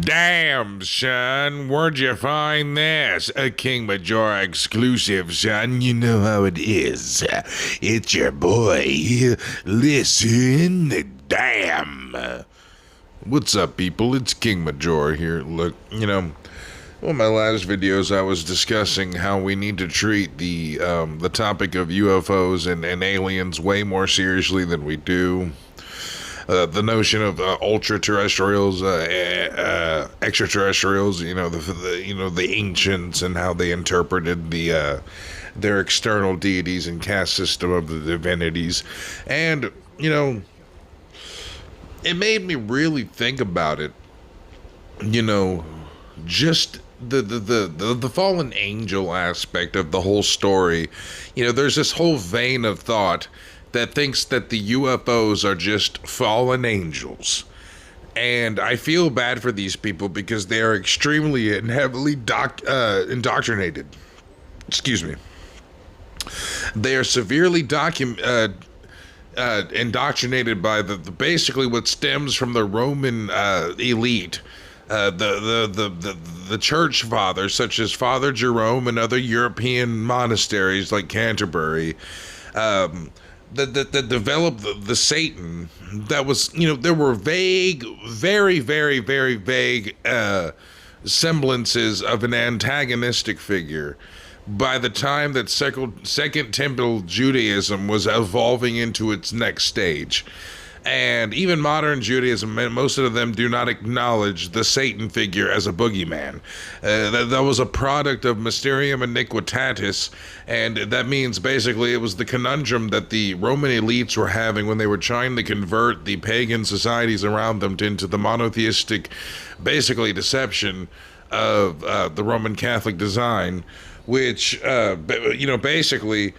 Damn, son, where'd you find this? A King Majora exclusive, son. You know how it is. It's your boy. Listen, damn. What's up, people? It's King Majora here. Look, one of my last videos I was discussing how we need to treat the topic of UFOs and aliens way more seriously than we do. The notion of ultra-terrestrials, extraterrestrials, the ancients and how they interpreted their external deities and caste system of the divinities. And, it made me really think about it, just the fallen angel aspect of the whole story. There's this whole vein of thought that thinks that the UFOs are just fallen angels. And I feel bad for these people because they are extremely and heavily indoctrinated. Excuse me. They are severely indoctrinated by the basically what stems from the Roman elite. The church fathers, such as Father Jerome and other European monasteries like Canterbury, that developed the Satan. That was, there were vague, very, very, very vague semblances of an antagonistic figure. By the time that Second Temple Judaism was evolving into its next stage. And even modern Judaism, most of them do not acknowledge the Satan figure as a boogeyman. That was a product of Mysterium Iniquitatis, and that means basically it was the conundrum that the Roman elites were having when they were trying to convert the pagan societies around them into the monotheistic, basically, deception of the Roman Catholic design, which, basically,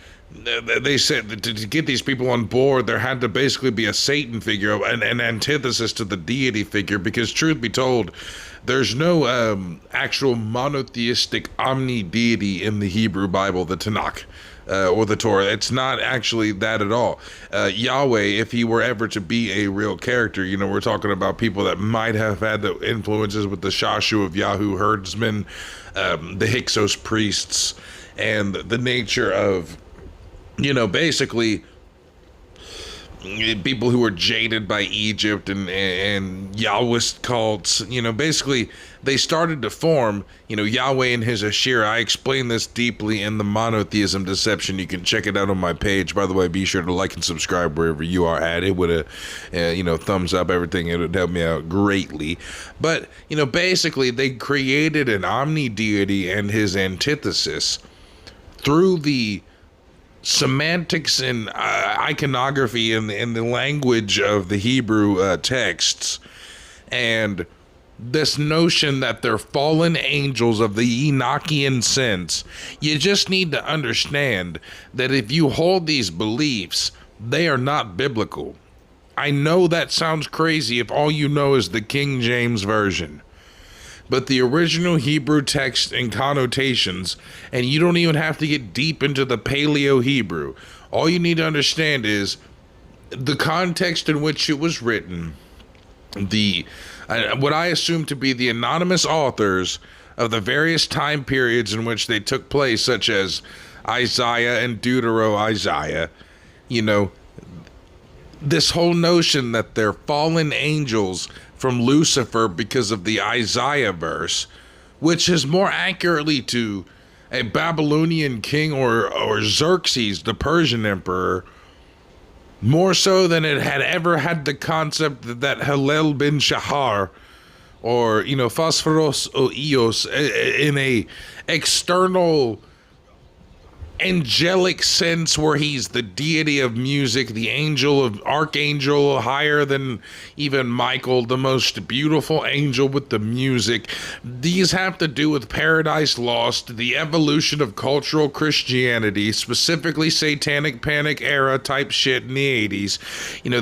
they said that to get these people on board, there had to basically be a Satan figure, an antithesis to the deity figure, because truth be told, there's no actual monotheistic omni-deity in the Hebrew Bible, the Tanakh, or the Torah. It's not actually that at all. Yahweh, if he were ever to be a real character, we're talking about people that might have had the influences with the Shashu of Yahoo herdsmen, the Hyksos priests, and the nature of basically people who were jaded by Egypt and Yahwist cults. Basically they started to form, Yahweh and his Asherah. I explain this deeply in the Monotheism Deception. You can check it out on my page. By the way, be sure to like and subscribe wherever you are at. It would, thumbs up, everything. It would help me out greatly. But, basically they created an omni-deity and his antithesis through the semantics and iconography in the language of the Hebrew texts, and this notion that they're fallen angels of the Enochian sense. You just need to understand that if you hold these beliefs, they are not biblical. I know that sounds crazy if all you know is the King James Version. But the original Hebrew text and connotations, and you don't even have to get deep into the Paleo Hebrew. All you need to understand is the context in which it was written, what I assume to be the anonymous authors of the various time periods in which they took place, such as Isaiah and Deutero-Isaiah. This whole notion that they're fallen angels from Lucifer because of the Isaiah verse, which is more accurately to a Babylonian king or Xerxes, the Persian emperor, more so than it had ever had the concept that Hillel bin Shahar or, Phosphoros o Eos in a external angelic sense where he's the deity of music, the archangel higher than even Michael, the most beautiful angel with the music. These have to do with Paradise Lost, the evolution of cultural Christianity, specifically Satanic Panic era type shit in the 80s.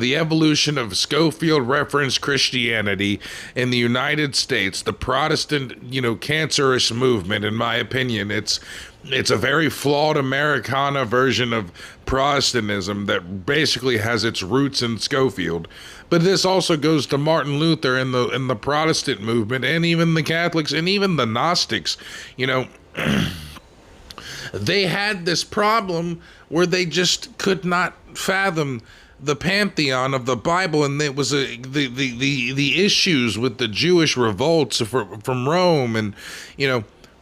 The evolution of Schofield reference Christianity in the United States, the Protestant, cancerous movement, in my opinion. It's It's a very flawed Americana version of Protestantism that basically has its roots in Schofield. But this also goes to Martin Luther and the Protestant movement, and even the Catholics and even the Gnostics. You know, they had this problem where they just could not fathom the pantheon of the Bible, and it was the issues with the Jewish revolts from Rome, and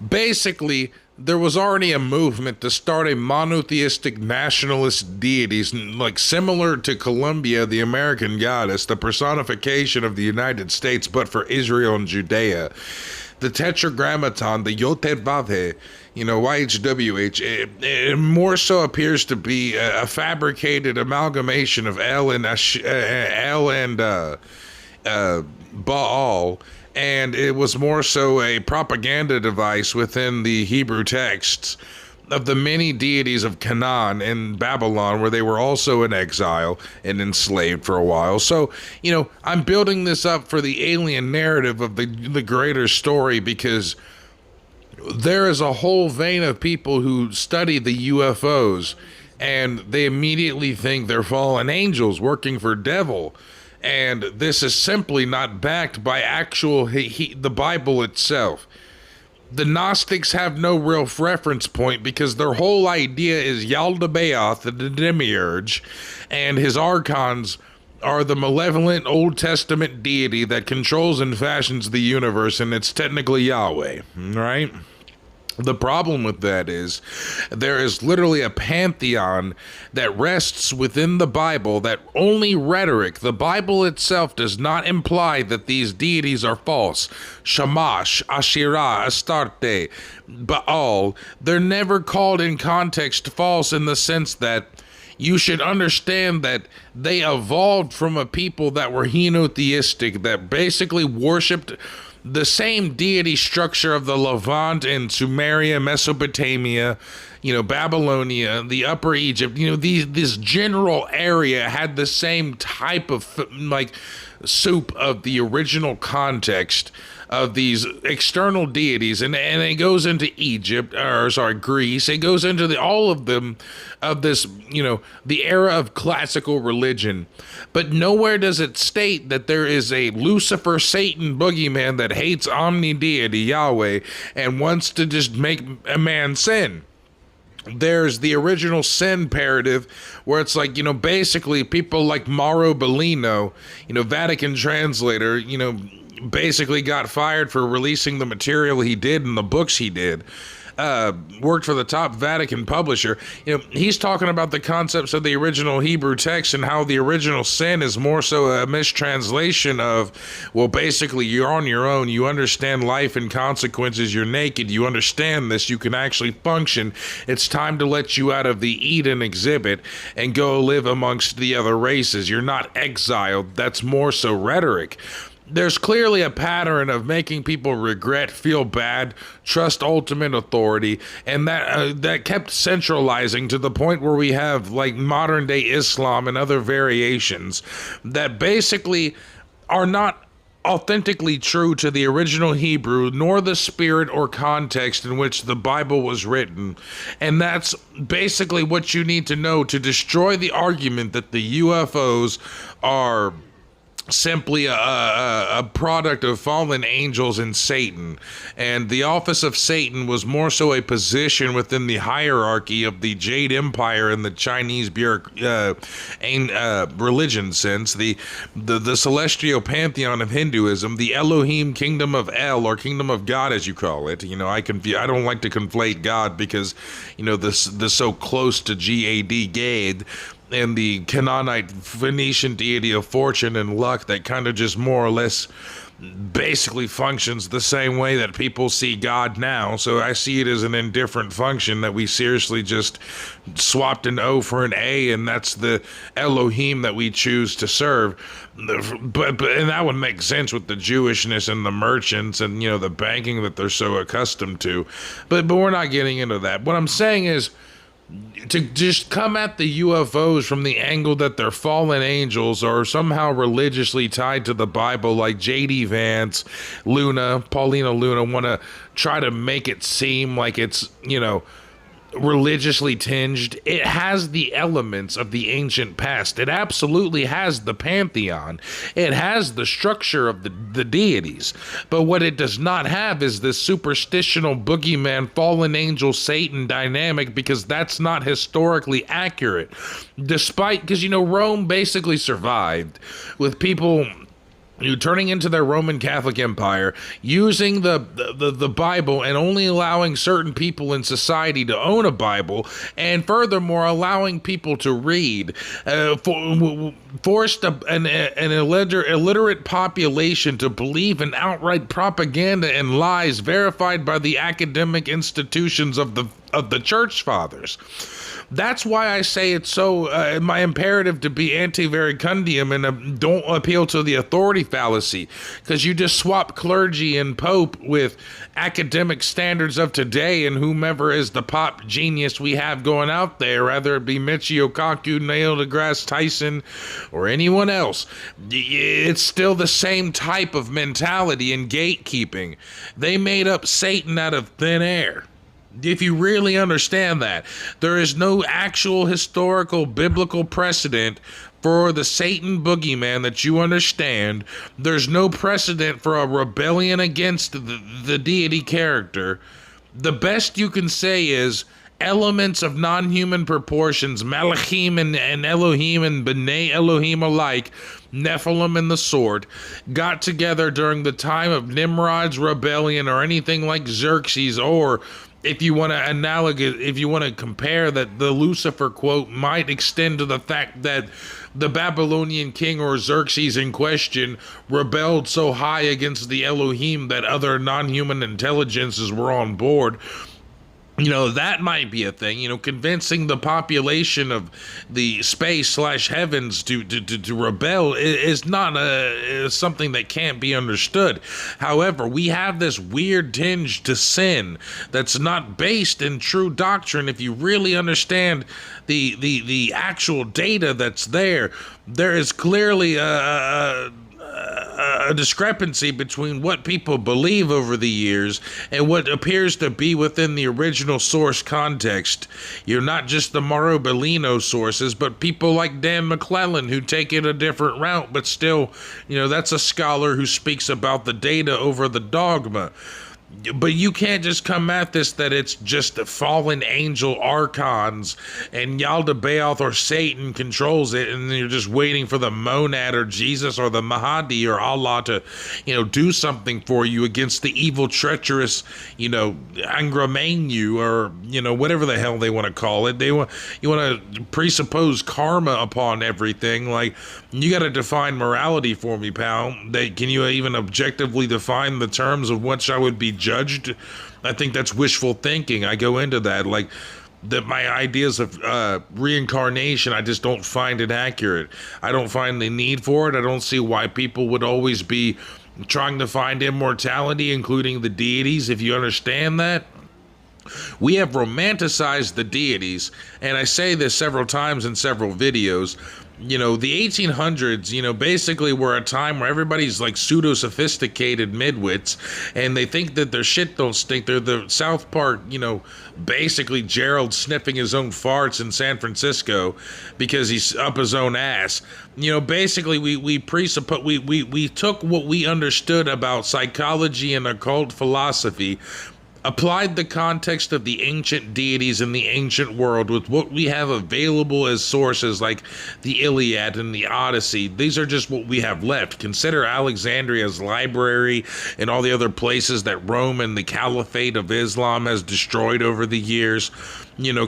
basically there was already a movement to start a monotheistic nationalist deities, like similar to Columbia, the American goddess, the personification of the United States, but for Israel and Judea. The Tetragrammaton, the Yotevave, YHWH, it more so appears to be a fabricated amalgamation of El and Baal, and it was more so a propaganda device within the Hebrew texts of the many deities of Canaan and Babylon, where they were also in exile and enslaved for a while. So, I'm building this up for the alien narrative of the greater story, because there is a whole vein of people who study the UFOs, and they immediately think they're fallen angels working for devil. And this is simply not backed by actual the Bible itself. The Gnostics have no real reference point, because their whole idea is Yaldabaoth, the demiurge, and his archons are the malevolent Old Testament deity that controls and fashions the universe, and it's technically Yahweh, right? The problem with that is there is literally a pantheon that rests within the Bible, that only rhetoric, the Bible itself, does not imply that these deities are false. Shamash, Asherah, Astarte, Baal, they're never called in context false, in the sense that you should understand that they evolved from a people that were henotheistic, that basically worshipped the same deity structure of the Levant and Sumeria, Mesopotamia, Babylonia, the Upper Egypt, this general area had the same type of soup of the original context of these external deities, and it goes into Greece. It goes into all of them of this, the era of classical religion. But nowhere does it state that there is a Lucifer, Satan, boogeyman that hates omni-deity Yahweh and wants to just make a man sin. There's the original sin narrative, where it's like, basically people like Mauro Bellino, Vatican translator, basically got fired for releasing the material he did and the books he did. Worked for the top Vatican publisher. He's talking about the concepts of the original Hebrew text, and how the original sin is more so a mistranslation of, well, basically you're on your own, you understand life and consequences, you're naked, you understand this, you can actually function, it's time to let you out of the Eden exhibit and go live amongst the other races, you're not exiled. That's more so rhetoric. There's clearly a pattern of making people regret, feel bad, trust ultimate authority, and that kept centralizing to the point where we have like modern day Islam and other variations that basically are not authentically true to the original Hebrew, nor the spirit or context in which the Bible was written. And that's basically what you need to know to destroy the argument that the UFOs are simply a product of fallen angels and Satan. And the office of Satan was more so a position within the hierarchy of the Jade Empire and the Chinese religion sense, the celestial pantheon of Hinduism, the Elohim kingdom of El, or kingdom of God as you call it. I don't like to conflate God, because this so close to GAD, Gade, and the Canaanite Phoenician deity of fortune and luck that kind of just more or less basically functions the same way that people see God now. So I see it as an indifferent function that we seriously just swapped an O for an A, and that's the Elohim that we choose to serve. But and that would make sense with the Jewishness and the merchants and the banking that they're so accustomed to. But we're not getting into that. What I'm saying is, to just come at the UFOs from the angle that they're fallen angels or somehow religiously tied to the Bible, like J.D. Vance, Paulina Luna want to try to make it seem like it's, religiously tinged. It has the elements of the ancient past. It absolutely has the pantheon. It has the structure of the deities. But what it does not have is this superstitional boogeyman, fallen angel, Satan dynamic, because that's not historically accurate. Despite, because, Rome basically survived with people turning into their Roman Catholic Empire, using the Bible and only allowing certain people in society to own a Bible, and furthermore allowing people to read, forced an illiterate population to believe in outright propaganda and lies verified by the academic institutions of the church fathers. That's why I say it's so my imperative to be anti-verecundium and don't appeal to the authority fallacy, because you just swap clergy and pope with academic standards of today and whomever is the pop genius we have going out there, whether it be Michio Kaku, Neil deGrasse Tyson, or anyone else. It's still the same type of mentality and gatekeeping. They made up Satan out of thin air. If you really understand that, there is no actual historical biblical precedent for the Satan boogeyman that you understand. There's no precedent for a rebellion against the deity character. The best you can say is elements of non-human proportions, Malachim and Elohim and B'nai Elohim alike, Nephilim and the sort, got together during the time of Nimrod's rebellion or anything like Xerxes, or if you want to compare that, the Lucifer quote might extend to the fact that the Babylonian king or Xerxes in question rebelled so high against the Elohim that other non-human intelligences were on board. That might be a thing, convincing the population of the space/heavens to rebel is not something that can't be understood. However, we have this weird tinge to sin that's not based in true doctrine. If you really understand the actual data that's there is clearly a discrepancy between what people believe over the years and what appears to be within the original source context. You're not just the Mauro Bellino sources, but people like Dan McClellan who take it a different route, but still, that's a scholar who speaks about the data over the dogma. But you can't just come at this that it's just the fallen angel archons and Yaldabaoth or Satan controls it, and you're just waiting for the monad or Jesus or the Mahdi or Allah to, do something for you against the evil, treacherous, Angramenu or, whatever the hell they want to call it. You want to presuppose karma upon everything. Like, you got to define morality for me, pal. Can you even objectively define the terms of which I would be judged? I think that's wishful thinking. I go into that like that my ideas of reincarnation, I just don't find it accurate. I don't find the need for it. I don't see why people would always be trying to find immortality, including the deities. If you understand that, we have romanticized the deities, and I say this several times in several videos. The 1800s, basically were a time where everybody's like pseudo-sophisticated midwits, and they think that their shit don't stink. They're the South Park, basically Gerald sniffing his own farts in San Francisco because he's up his own ass. Basically we presuppose, we took what we understood about psychology and occult philosophy, applied the context of the ancient deities in the ancient world with what we have available as sources like the Iliad and the Odyssey. These are just what we have left. Consider Alexandria's library and all the other places that Rome and the Caliphate of Islam has destroyed over the years.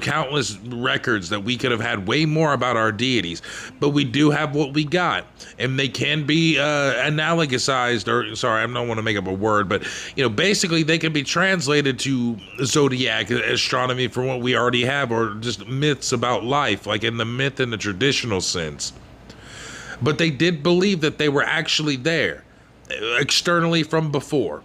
Countless records that we could have had way more about our deities, but we do have what we got, and they can be analogized, or sorry, I don't want to make up a word, but basically they can be translated to zodiac astronomy from what we already have, or just myths about life, like in the myth in the traditional sense. But they did believe that they were actually there externally from before.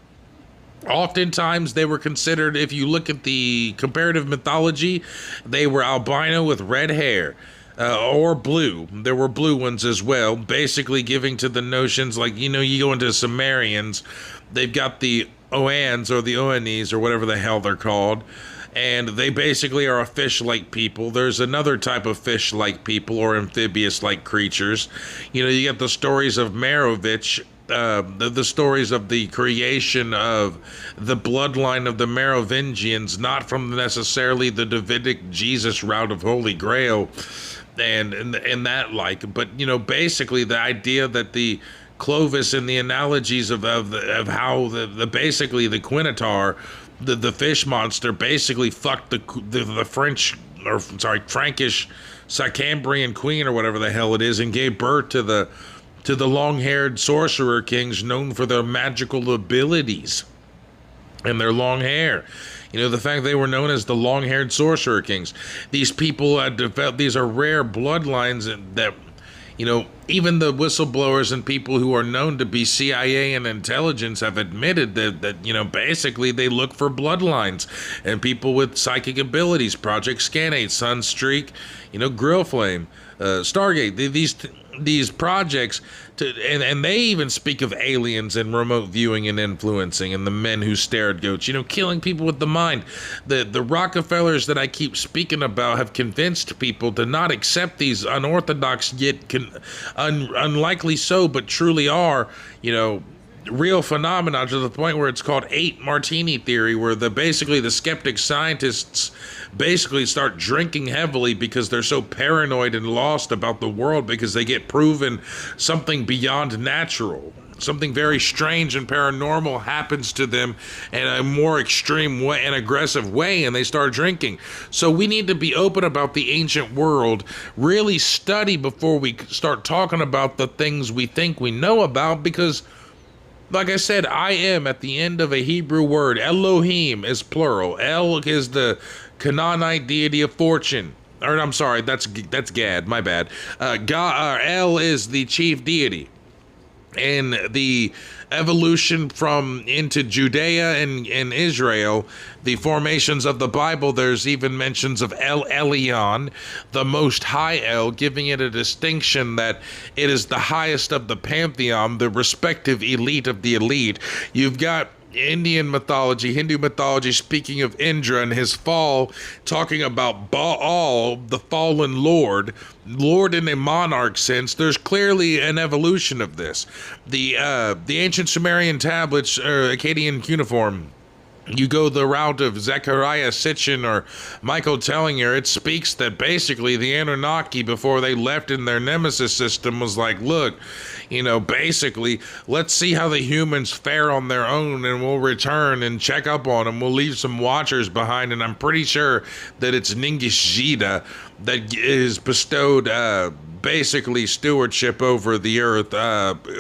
Oftentimes they were considered, if you look at the comparative mythology, they were albino with red hair, or blue. There were blue ones as well, basically giving to the notions like, you go into Sumerians, they've got the Oans or the Oanese or whatever the hell they're called, and they basically are a fish-like people. There's another type of fish-like people or amphibious-like creatures. You know, you get the stories of Merovich, the stories of the creation of the bloodline of the Merovingians, not from necessarily the Davidic Jesus route of Holy Grail, and that like, but you know, basically the idea that the Clovis and the analogies of how the basically the Quinatar, the fish monster, basically fucked the French, or sorry, Frankish Sicambrian queen or whatever the hell it is, and gave birth to the long-haired sorcerer kings known for their magical abilities and their long hair. You know, the fact they were known as the long-haired sorcerer kings. These people developed, these are rare bloodlines that, you know, even the whistleblowers and people who are known to be CIA and intelligence have admitted that you know, basically they look for bloodlines and people with psychic abilities. Project Scanate, Sunstreak, you know, Grill Flame, Stargate, these projects, and they even speak of aliens and remote viewing and influencing, and the men who stare at goats, you know, killing people with the mind. The Rockefellers that I keep speaking about have convinced people to not accept these unorthodox yet unlikely so, but truly are, you know, real phenomena, to the point where it's called 8 Martini theory, where basically the skeptic scientists basically start drinking heavily because they're so paranoid and lost about the world, because they get proven something beyond natural. Something very strange and paranormal happens to them in a more extreme way, an aggressive way, and they start drinking. So we need to be open about the ancient world, really study before we start talking about the things we think we know about, because like I said, I am at the end of a Hebrew word. Elohim is plural. El is the Canaanite deity of fortune. Or I'm sorry, that's Gad, my bad. El is the chief deity. And the evolution from into Judea and Israel, the formations of the Bible, there's even mentions of El Elyon, the Most High El, giving it a distinction that it is the highest of the pantheon, the respective elite of the elite. You've got Indian mythology, Hindu mythology, speaking of Indra and his fall, talking about Baal, the fallen lord in a monarch sense. There's clearly an evolution of this. The ancient Sumerian tablets, Akkadian cuneiform, you go the route of Zechariah Sitchin or Michael Tellinger, it speaks that basically the Anunnaki, before they left in their Nemesis system, was like, look, you know, basically, let's see how the humans fare on their own, and we'll return and check up on them. We'll leave some watchers behind, and I'm pretty sure that it's Ningishzida that is bestowed basically stewardship over the earth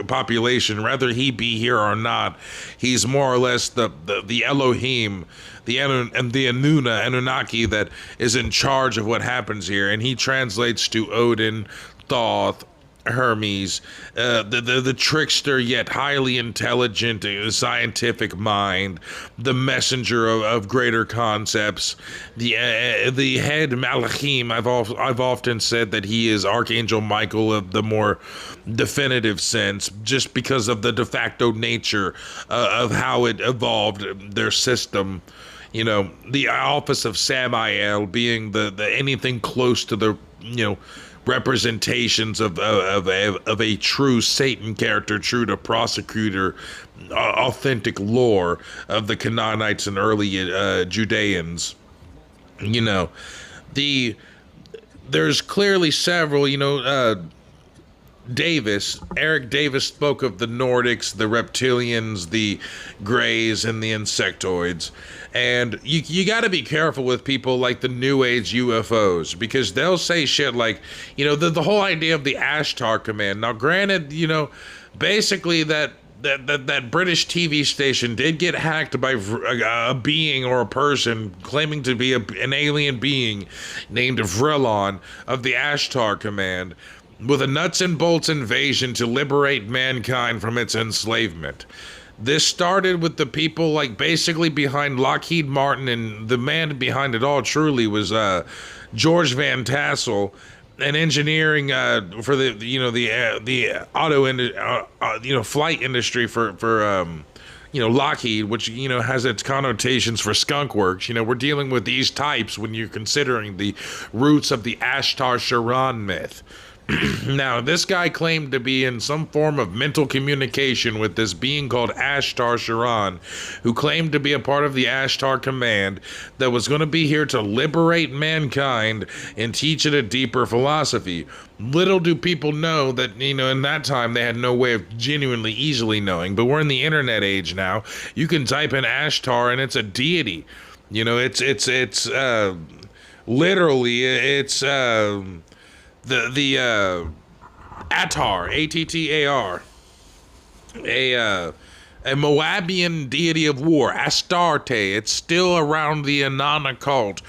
population, whether he be here or not. He's more or less the Elohim, the Anunnaki that is in charge of what happens here, and he translates to Odin, Thoth, Hermes, the trickster yet highly intelligent scientific mind, the messenger of greater concepts, the head Malachim. I've often said that he is Archangel Michael of the more definitive sense, just because of the de facto nature of how it evolved their system. You know, the office of Samael being the anything close to the, you know, representations of a true Satan character, true to prosecutor, authentic lore of the Canaanites and early Judeans. You know, there's clearly several, you know, Eric Davis spoke of the Nordics, the reptilians, the Greys, and the insectoids. And you got to be careful with people like the New Age UFOs, because they'll say shit like, you know, the whole idea of the Ashtar Command. Now, granted, you know, basically that British TV station did get hacked by a being or a person claiming to be an alien being named Vrillon of the Ashtar Command, with a nuts and bolts invasion to liberate mankind from its enslavement. This started with the people like basically behind Lockheed Martin, and the man behind it all truly was George Van Tassel, an engineering for the auto flight industry for Lockheed, which, has its connotations for skunk works. We're dealing with these types when you're considering the roots of the Ashtar Sharan myth. Now, this guy claimed to be in some form of mental communication with this being called Ashtar Sharan, who claimed to be a part of the Ashtar Command that was going to be here to liberate mankind and teach it a deeper philosophy. Little do people know that, in that time they had no way of genuinely easily knowing, but we're in the internet age now. You can type in Ashtar and it's a deity. It's literally, it's the Attar, Attar, a Moabian deity of war, Astarte. It's still around the Inanna cult.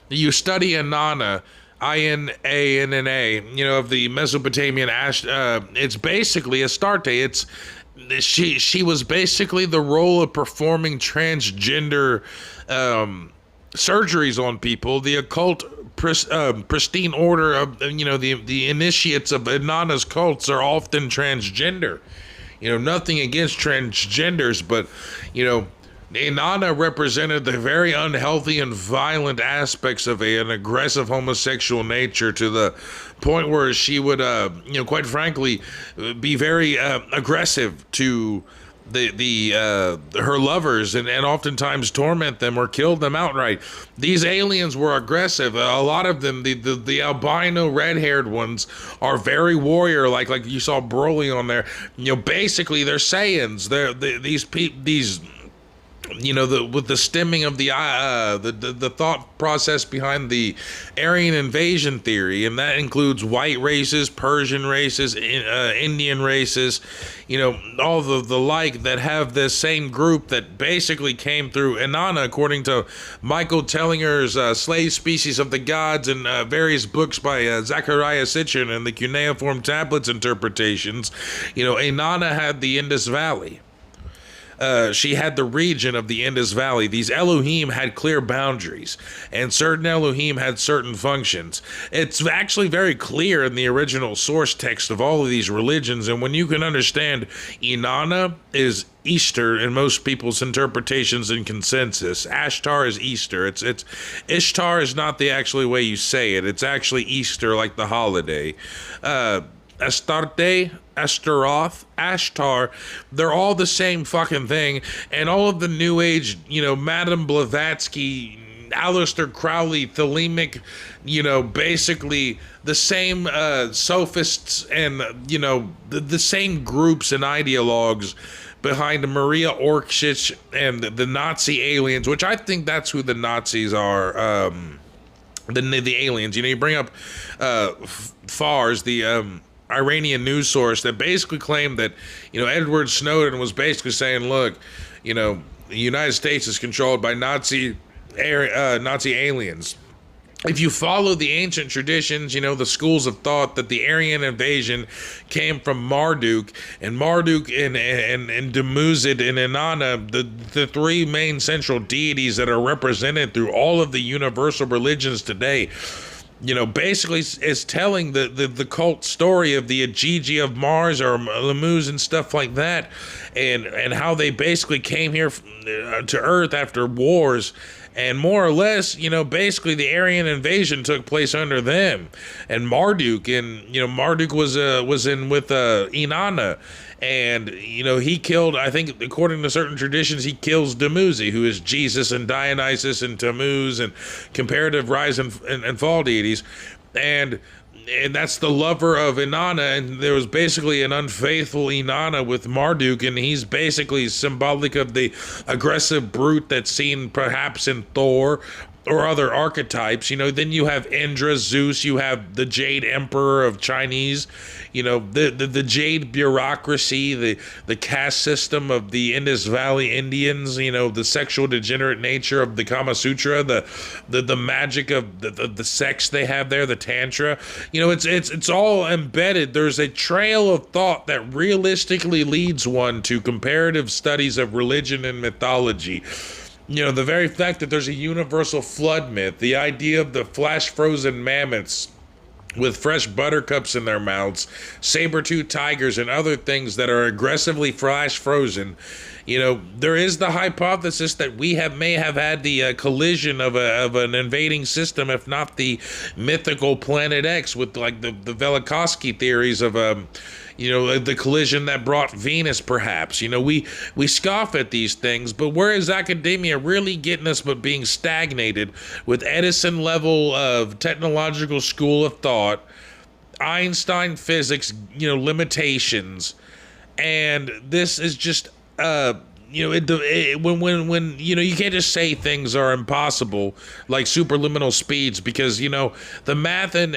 You study Inanna, Inanna, of the Mesopotamian it's basically Astarte. She was basically the role of performing transgender surgeries on people. The occult pristine order of the initiates of Inanna's cults are often transgender. Nothing against transgenders, but Inanna represented the very unhealthy and violent aspects of an aggressive homosexual nature, to the point where she would quite frankly be very aggressive to her lovers, and oftentimes torment them or kill them outright. These aliens were aggressive. A lot of them, the albino red-haired ones, are very warrior like you saw Broly on there. Basically they're Saiyans. These with the stemming of the thought process behind the Aryan invasion theory, and that includes white races, Persian races, Indian races, all the like, that have this same group that basically came through Inanna, according to Michael Tellinger's Slave Species of the Gods, and various books by Zachariah Sitchin and the cuneiform tablets interpretations. Inanna had the Indus Valley. She had the region of the Indus Valley. These Elohim had clear boundaries, and certain Elohim had certain functions. It's actually very clear in the original source text of all of these religions, and when you can understand, Inanna is Easter in most people's interpretations and consensus. Ashtar is Easter. It's Ishtar is not the actual way you say it. It's actually Easter, like the holiday. Astarte, Astaroth, Ashtar, they're all the same fucking thing. And all of the New Age, Madame Blavatsky, Aleister Crowley, Thelemic, basically the same sophists and, the same groups and ideologues behind Maria Orchich and the Nazi aliens, which I think that's who the Nazis are. The aliens. You bring up Fars, the Iranian news source that basically claimed that, Edward Snowden was basically saying, look, the United States is controlled by Nazi aliens. If you follow the ancient traditions, the schools of thought, that the Aryan invasion came from Marduk, and Marduk and Dumuzid and Inanna, the three main central deities that are represented through all of the universal religions today, basically is telling the cult story of the Ajiji of Mars or Lemurs and stuff like that, and how they basically came here to Earth after wars. And more or less, basically the Aryan invasion took place under them, and Marduk, Marduk was in with Inanna, and he killed, I think according to certain traditions, he kills Dumuzi, who is Jesus and Dionysus and Tammuz and comparative rise and fall deities, and that's the lover of Inanna, and there was basically an unfaithful Inanna with Marduk, and he's basically symbolic of the aggressive brute that's seen perhaps in Thor or other archetypes. Then you have Indra, Zeus, you have the Jade Emperor of Chinese, the Jade bureaucracy, the caste system of the Indus Valley Indians, the sexual degenerate nature of the Kama Sutra, the magic of the sex they have there, the Tantra. It's all embedded. There's a trail of thought that realistically leads one to comparative studies of religion and mythology. The very fact that there's a universal flood myth, the idea of the flash frozen mammoths with fresh buttercups in their mouths, saber-toothed tigers, and other things that are aggressively flash frozen. There is the hypothesis that we may have had the collision of an invading system, if not the mythical Planet X, with like the Velikovsky theories of the collision that brought Venus, perhaps. We scoff at these things, but where is academia really getting us but being stagnated with Edison level of technological school of thought, Einstein physics, limitations, and this is just when you can't just say things are impossible like superliminal speeds, because the math and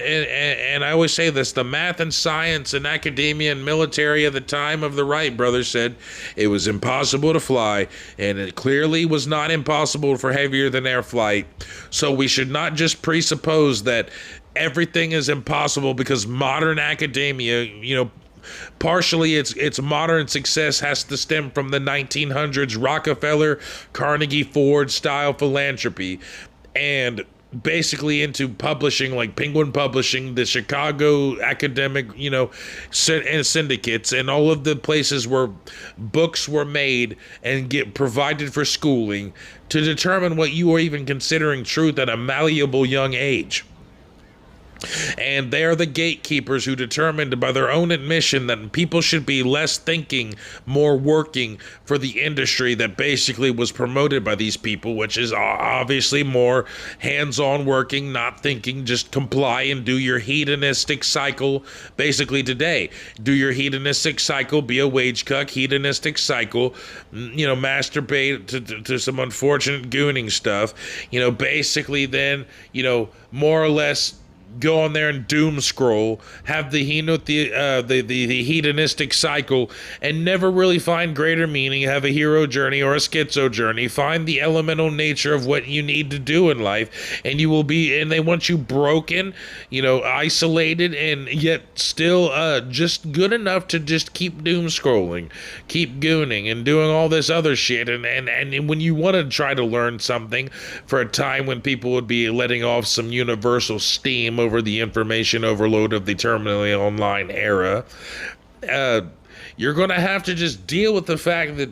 I always say this, the math and science and academia and military at the time of the Wright brothers said it was impossible to fly, and it clearly was not impossible for heavier than air flight. So we should not just presuppose that everything is impossible because modern academia, partially its modern success has to stem from the 1900s Rockefeller, Carnegie, Ford style philanthropy, and basically into publishing like Penguin Publishing, the Chicago academic, syndicates, and all of the places where books were made and get provided for schooling to determine what you are even considering truth at a malleable young age. And they are the gatekeepers who determined by their own admission that people should be less thinking, more working for the industry that basically was promoted by these people, which is obviously more hands-on working, not thinking, just comply and do your hedonistic cycle. Basically today, do your hedonistic cycle, be a wage cuck, hedonistic cycle, masturbate to some unfortunate gooning stuff, basically then, more or less go on there and doom scroll, have the hedonistic cycle, and never really find greater meaning, have a hero journey or a schizo journey, find the elemental nature of what you need to do in life, and they want you broken, isolated, and yet still just good enough to just keep doom scrolling, keep gooning, and doing all this other shit, and when you want to try to learn something for a time when people would be letting off some universal steam over the information overload of the terminally online era, you're going to have to just deal with the fact that,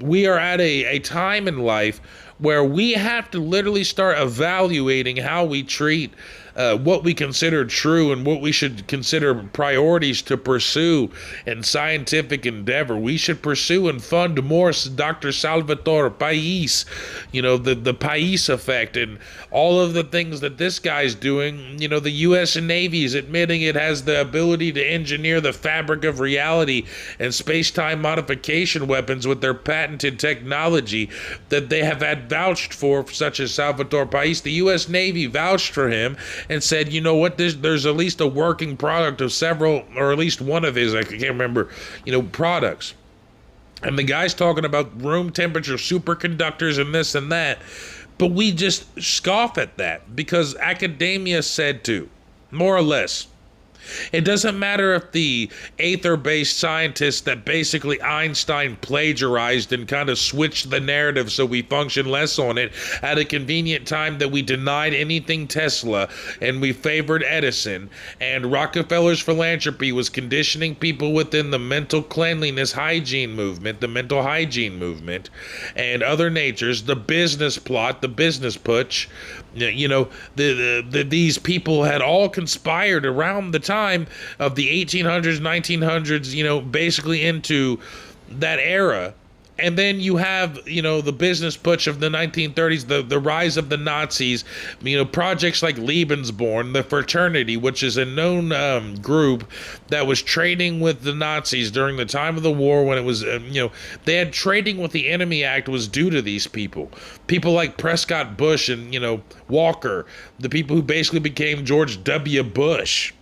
we are at a time in life where we have to literally start evaluating how we treat what we consider true and what we should consider priorities to pursue in scientific endeavor. We should pursue and fund more Dr. Salvatore Pais, the Pais effect, and all of the things that this guy's doing. The U.S. Navy is admitting it has the ability to engineer the fabric of reality and space-time modification weapons with their patented technology that they have had vouched for, such as Salvatore Pais. The U.S. Navy vouched for him and said, there's at least a working product of several, or at least one of his, I can't remember, products. And the guy's talking about room temperature superconductors and this and that. But we just scoff at that because academia said to, more or less. It doesn't matter if the aether-based scientists that basically Einstein plagiarized and kind of switched the narrative so we function less on it at a convenient time that we denied anything Tesla and we favored Edison, and Rockefeller's philanthropy was conditioning people within the mental cleanliness hygiene movement, the mental hygiene movement, and other natures, the business plot, the business putsch. These people had all conspired around the time of the 1800s, 1900s, basically into that era. And then you have, the business putsch of the 1930s, the rise of the Nazis, projects like Lebensborn, the fraternity, which is a known group that was trading with the Nazis during the time of the war when it was, they had trading with the enemy act was due to these people. People like Prescott Bush and, Walker, the people who basically became George W. Bush.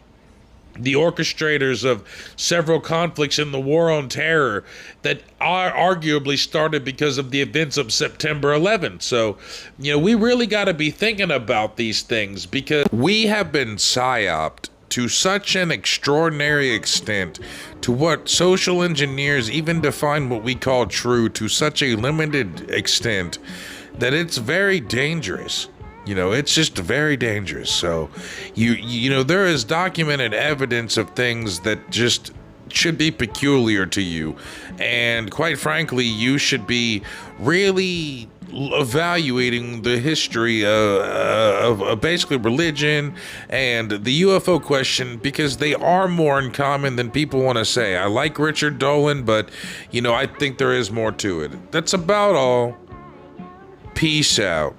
The orchestrators of several conflicts in the War on Terror that are arguably started because of the events of September 11th. So, we really got to be thinking about these things because we have been psyoped to such an extraordinary extent to what social engineers even define what we call true to such a limited extent that it's very dangerous. You know, it's just very dangerous. So, there is documented evidence of things that just should be peculiar to you. And quite frankly, you should be really evaluating the history of basically religion and the UFO question, because they are more in common than people want to say. I like Richard Dolan, but, I think there is more to it. That's about all. Peace out.